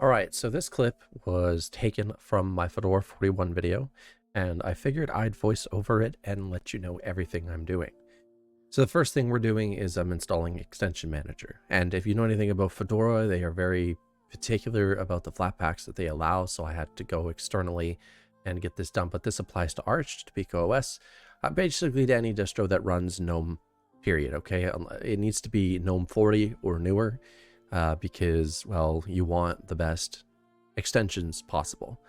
Alright, so this clip was taken from my Fedora 41 video, and I figured I'd voice over it and let you know everything I'm doing. So the first thing we're doing is I'm installing Extension Manager, and if you know anything about Fedora, they are very particular about the Flatpaks that they allow, so I had to go externally and get this done, but this applies to Arch, to Pikaos, basically to any distro that runs Gnome, period, okay? It needs to be Gnome 40 or newer, because, well, you want the best extensions possible.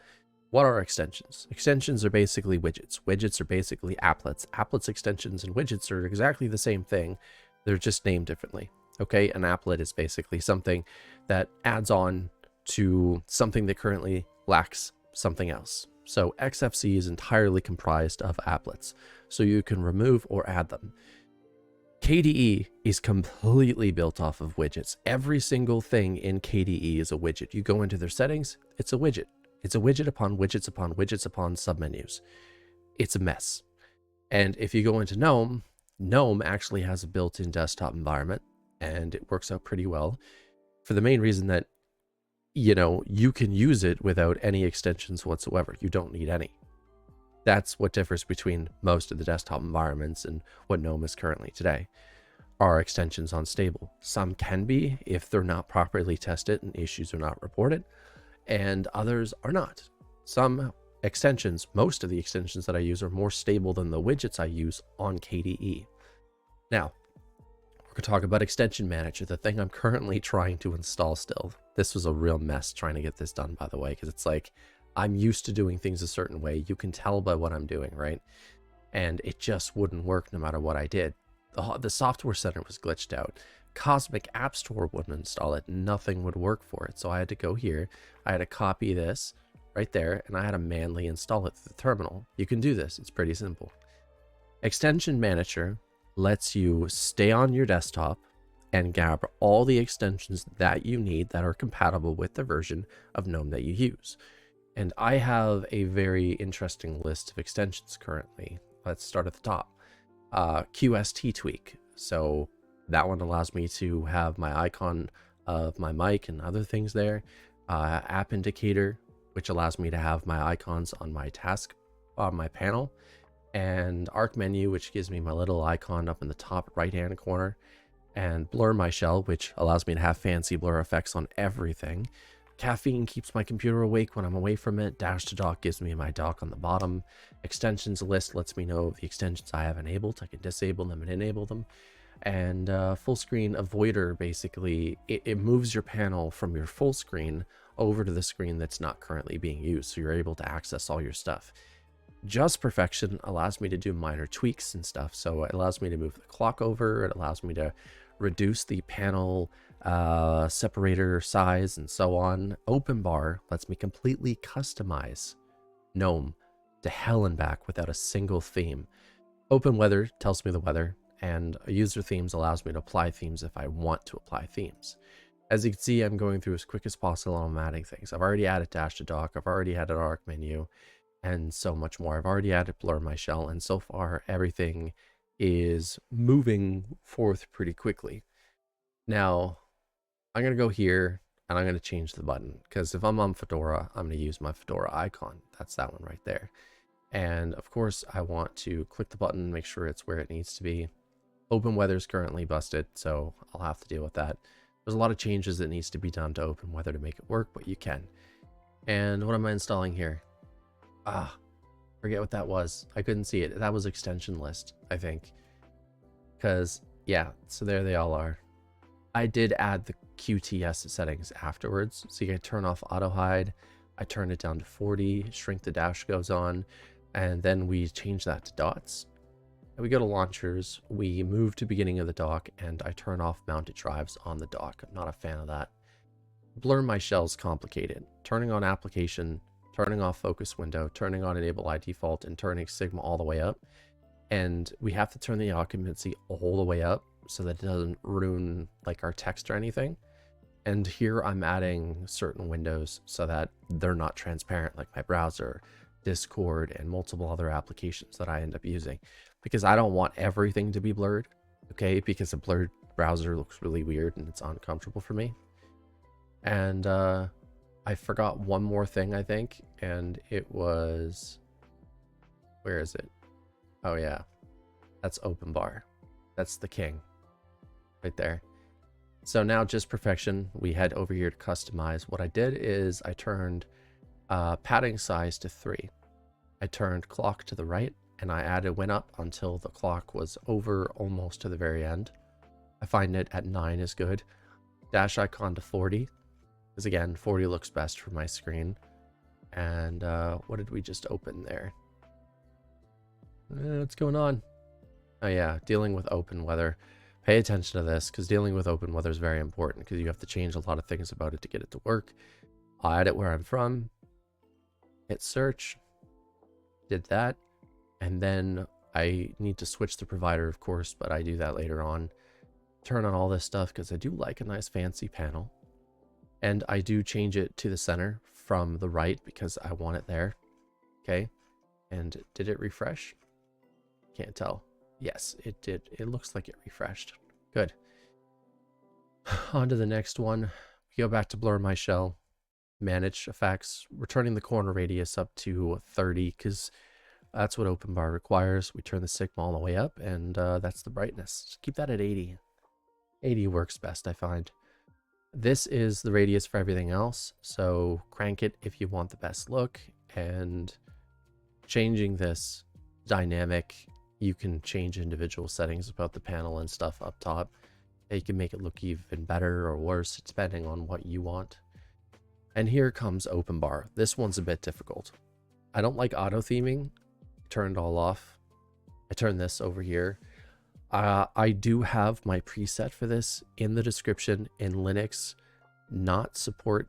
What are extensions? Extensions are basically widgets. Widgets are basically applets. Applets, extensions, and widgets are exactly the same thing. They're just named differently. Okay, an applet is basically something that adds on to something that currently lacks something else. So XFC is entirely comprised of applets, so you can remove or add them. KDE is completely built off of widgets. Every single thing in KDE is a widget. You go into their settings, it's a widget. It's a widget upon widgets upon widgets upon submenus. It's a mess. And if you go into Gnome, Gnome actually has a built-in desktop environment, and it works out pretty well for the main reason that, you know, you can use it without any extensions whatsoever. You don't need any. That's what differs between most of the desktop environments and what Gnome is currently today. Are extensions unstable? Some can be if they're not properly tested and issues are not reported, and others are not. Some extensions, most of the extensions that I use, are more stable than the widgets I use on KDE. Now, we're going to talk about Extension Manager, the thing I'm currently trying to install still. This was a real mess trying to get this done, by the way, because it's like, I'm used to doing things a certain way. You can tell by what I'm doing, right? And it just wouldn't work no matter what I did. The software center was glitched out. Cosmic App Store wouldn't install it. Nothing would work for it. So I had to go here. I had to copy this right there, and I had to manually install it through the terminal. You can do this. It's pretty simple. Extension Manager lets you stay on your desktop and grab all the extensions that you need that are compatible with the version of Gnome that you use. And I have a very interesting list of extensions currently. Let's start at the top. QST tweak. So that one allows me to have my icon of my mic and other things there. App indicator, which allows me to have my icons on my task, on my panel. And arc menu, which gives me my little icon up in the top right hand corner. And blur my shell, which allows me to have fancy blur effects on everything. Caffeine keeps my computer awake when I'm away from it. Dash to dock gives me my dock on the bottom. Extensions list lets me know the extensions I have enabled. I can disable them and enable them. And full screen avoider, basically, it moves your panel from your full screen over to the screen that's not currently being used, so you're able to access all your stuff. Just Perfection allows me to do minor tweaks and stuff, so it allows me to move the clock over, it allows me to reduce the panel separator size and so on. Open bar lets me completely customize Gnome to hell and back without a single theme. Open weather tells me the weather, and user themes allows me to apply themes if I want to apply themes. As you can see, I'm going through as quick as possible. I'm adding things. I've already added dash to dock, I've already added arc menu, and so much more. I've already added blur my shell, and so far everything is moving forth pretty quickly. Now, I'm going to go here and I'm going to change the button, because if I'm on Fedora, I'm going to use my Fedora icon. That's that one right there. And of course, I want to click the button, make sure it's where it needs to be. Open weather is currently busted, so I'll have to deal with that. There's a lot of changes that needs to be done to open weather to make it work, but you can. And what am I installing here? Forget what that was. I couldn't see it. That was extension list, I think. Because, yeah, so there they all are. I did add the QTS settings afterwards, so you can turn off auto hide. I turned it down to 40, shrink the dash goes on, and then we change that to dots. And we go to launchers, we move to beginning of the dock, and I turn off mounted drives on the dock. I'm not a fan of that. Blur my shell is complicated. Turning on application, turning off focus window, turning on enable by default, and turning Sigma all the way up. And we have to turn the occupancy all the way up so that it doesn't ruin like our text or anything. And here I'm adding certain windows so that they're not transparent, like my browser, Discord, and multiple other applications that I end up using, because I don't want everything to be blurred, okay? Because a blurred browser looks really weird and it's uncomfortable for me. And I forgot one more thing, I think, and it was, where is it? Oh yeah, that's open bar. That's the king right there. So now just perfection, we head over here to customize. What I did is I turned padding size to 3. I turned clock to the right, and I went up until the clock was over almost to the very end. I find it at 9 is good. Dash icon to 40, because again, 40 looks best for my screen. And what did we just open there? What's going on? Oh yeah, dealing with open weather. Pay attention to this, because dealing with open weather is very important, because you have to change a lot of things about it to get it to work. I'll add it where I'm from. Hit search. Did that. And then I need to switch the provider, of course, but I do that later on. Turn on all this stuff, because I do like a nice fancy panel. And I do change it to the center from the right, because I want it there. Okay. And did it refresh? Can't tell. Yes, it did. It looks like it refreshed. Good. On to the next one. We go back to blur my shell. Manage effects. We're turning the corner radius up to 30 because that's what open bar requires. We turn the sigma all the way up, and that's the brightness. Just keep that at 80. 80 works best, I find. This is the radius for everything else, so crank it if you want the best look. And changing this dynamic, you can change individual settings about the panel and stuff up top. You can make it look even better or worse depending on what you want. And here comes open bar. This one's a bit difficult. I don't like auto theming. Turned all off. I turned this over here. I do have my preset for this in the description. In Linux not support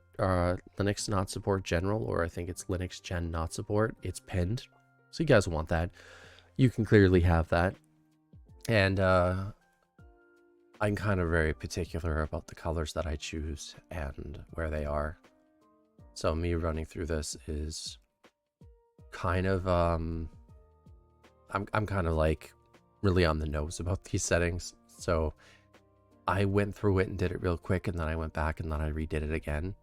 general, or I think it's Linux gen not support. It's pinned, so you guys want that. You can clearly have that. And I'm kind of very particular about the colors that I choose and where they are. So me running through this is kind of I'm kind of like really on the nose about these settings. So I went through it and did it real quick, and then I went back and then I redid it again.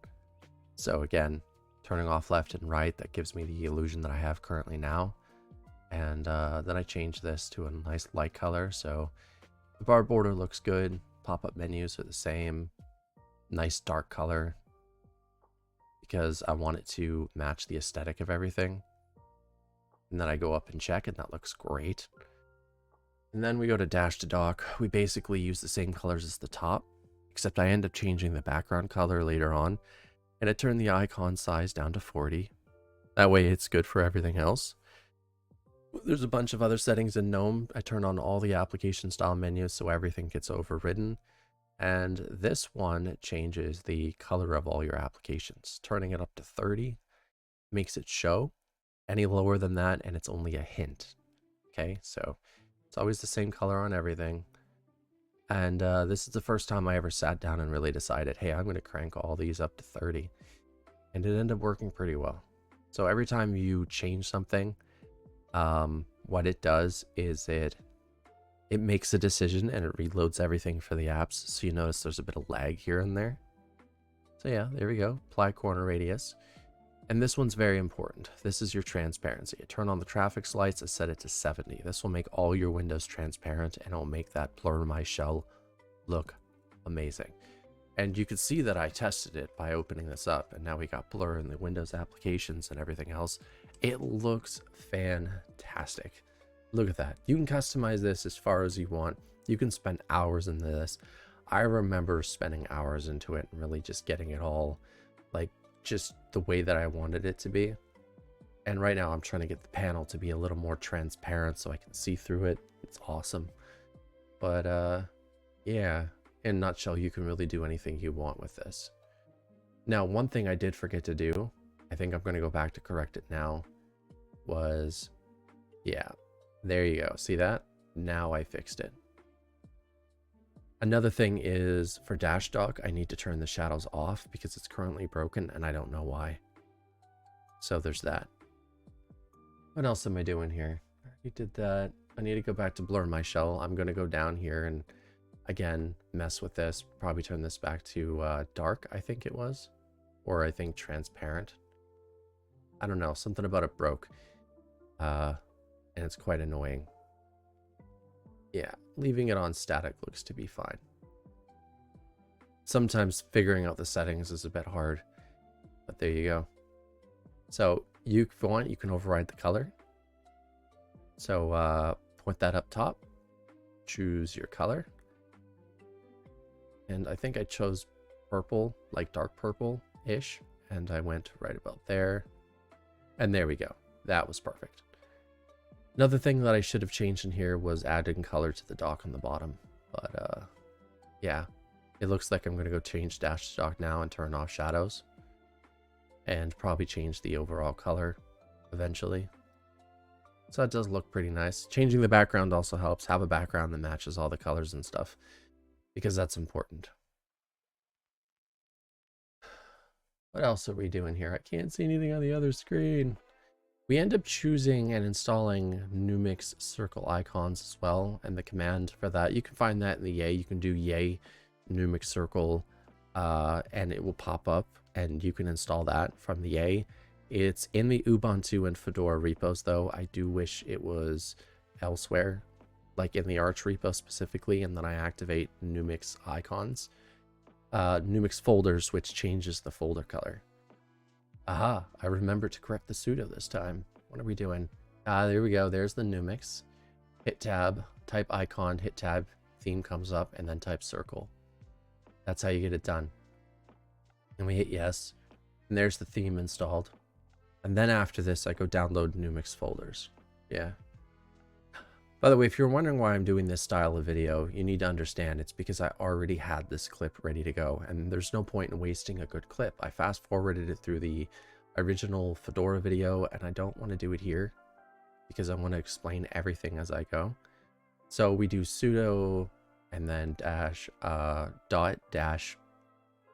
So again, turning off left and right, that gives me the illusion that I have currently now. And then I changed this to a nice light color, so the bar border looks good. Pop-up menus are the same. Nice dark color, because I want it to match the aesthetic of everything. And then I go up and check, and that looks great. And then we go to dash to dock. We basically use the same colors as the top, except I end up changing the background color later on, and I turn the icon size down to 40. That way it's good for everything else. There's a bunch of other settings in Gnome. I turn on all the application style menus so everything gets overridden. And this one changes the color of all your applications. Turning it up to 30 makes it show. Any lower than that, and it's only a hint. Okay, so it's always the same color on everything. And this is the first time I ever sat down and really decided, hey, I'm going to crank all these up to 30. And it ended up working pretty well. So every time you change something, what it does is it makes a decision and it reloads everything for the apps. So you notice there's a bit of lag here and there. So yeah, there we go. Apply corner radius. And this one's very important. This is your transparency. I turn on the traffic lights. I set it to 70. This will make all your windows transparent, and it will make that blur my shell look amazing. And you can see that I tested it by opening this up, and now we got blur in the Windows applications and everything else. It looks fantastic. Look at that. You can customize this as far as you want. You can spend hours into this. I remember spending hours into it and really just getting it all like just the way that I wanted it to be. And right now I'm trying to get the panel to be a little more transparent so I can see through it. It's awesome. But yeah, in a nutshell, you can really do anything you want with this. Now, one thing I did forget to do, I think I'm going to go back to correct it now, was, yeah, there you go. See that? Now I fixed it. Another thing is for dash dock, I need to turn the shadows off because it's currently broken and I don't know why. So there's that. What else am I doing here? I already did that. I need to go back to blur my shell. I'm going to go down here and again mess with this. Probably turn this back to dark, I think it was. or I think transparent. I don't know, something about it broke. And it's quite annoying. Yeah, leaving it on static looks to be fine. Sometimes figuring out the settings is a bit hard, but there you go. So if you want, you can override the color. So point that up top, choose your color. And I think I chose purple, like dark purple-ish, and I went right about there. And there we go. That was perfect. Another thing that I should have changed in here was adding color to the dock on the bottom. But yeah, it looks like I'm going to go change dash dock now and turn off shadows. And probably change the overall color eventually. So that does look pretty nice. Changing the background also helps. Have a background that matches all the colors and stuff, because that's important. What else are we doing here? I can't see anything on the other screen. We end up choosing and installing Numix circle icons as well, and the command for that, you can find that in the yay. You can do yay Numix circle, and it will pop up, and you can install that from the yay. It's in the Ubuntu and Fedora repos, though. I do wish it was elsewhere, like in the Arch repo specifically, and then I activate Numix icons. Numix folders, which changes the folder color. Aha, I remember to correct the sudo this time. What are we doing? There we go. There's the Numix. Hit tab, type icon, hit tab, theme comes up, and then type circle. That's how you get it done. And we hit yes, and there's the theme installed. And then after this, I go download Numix folders. Yeah. By the way, if you're wondering why I'm doing this style of video, you need to understand it's because I already had this clip ready to go, and there's no point in wasting a good clip. I fast forwarded it through the original Fedora video, and I don't want to do it here because I want to explain everything as I go. So we do sudo and then dash dot dash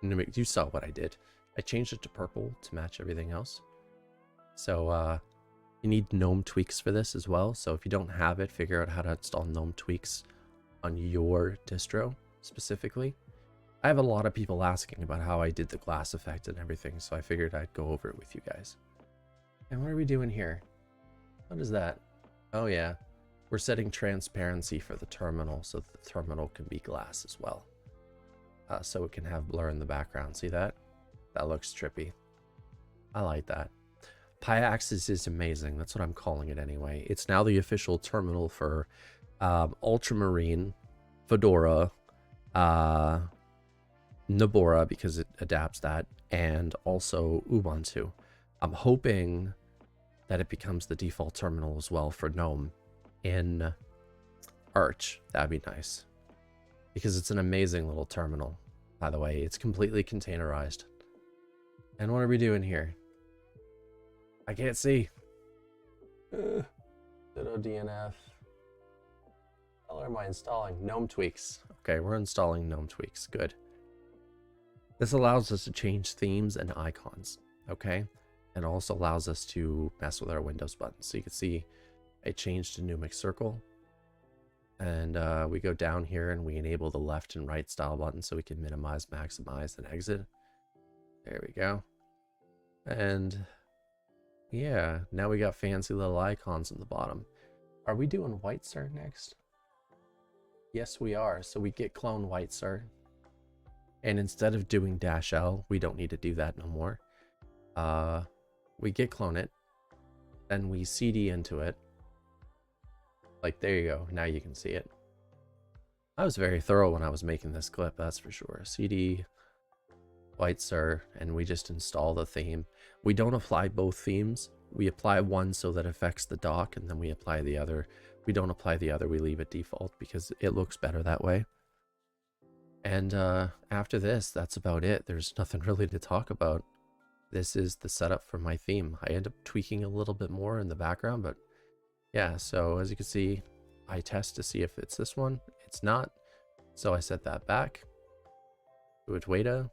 Numix. You saw what I did. I changed it to purple to match everything else. So you need Gnome tweaks for this as well. So if you don't have it, figure out how to install Gnome tweaks on your distro specifically. I have a lot of people asking about how I did the glass effect and everything, so I figured I'd go over it with you guys. And what are we doing here? What is that? Oh yeah, we're setting transparency for the terminal so that the terminal can be glass as well. So it can have blur in the background. See that? That looks trippy. I like that. PyAxis is amazing. That's what I'm calling it anyway. It's now the official terminal for Ultramarine, Fedora, Nabora, because it adapts that, and also Ubuntu. I'm hoping that it becomes the default terminal as well for Gnome in Arch. That'd be nice, because it's an amazing little terminal. By the way, it's completely containerized. And what are we doing here? I can't see. Sudo DNF. What am I installing? Gnome tweaks. Okay, we're installing Gnome tweaks. Good. This allows us to change themes and icons. Okay, and also allows us to mess with our Windows buttons. So you can see I changed to Numix circle, and we go down here and we enable the left and right style buttons so we can minimize, maximize, and exit. There we go. And yeah, now we got fancy little icons on the bottom. Are we doing Whitestar next? Yes, we are. So we git clone Whitestar. And instead of doing -L, we don't need to do that no more. We git clone it. Then we cd into it. Like, there you go. Now you can see it. I was very thorough when I was making this clip, that's for sure. cd Whitestar, and we just install the theme. We don't apply both themes. We apply one so that it affects the dock, and then we apply the other. We don't apply the other, we leave it default because it looks better that way. And after this, that's about it. There's nothing really to talk about. This is the setup for my theme. I end up tweaking a little bit more in the background, but yeah, so as you can see, I test to see if it's this one. It's not. So I set that back. Do it Weta.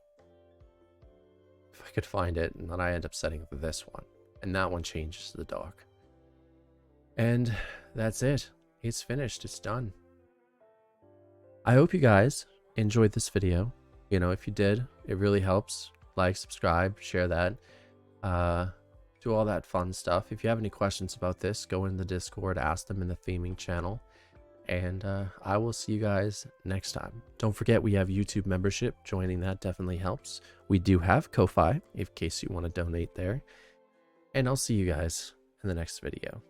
If I could find it, and then I end up setting this one, and that one changes to the dock. And that's it. It's finished. It's done. I hope you guys enjoyed this video. You know, if you did, it really helps. like, subscribe, share that, do all that fun stuff. If you have any questions about this, go in the Discord, ask them in the theming channel, and I will see you guys next time. Don't forget, we have YouTube membership. Joining that definitely helps. We do have Ko-Fi in case you want to donate there, and I'll see you guys in the next video.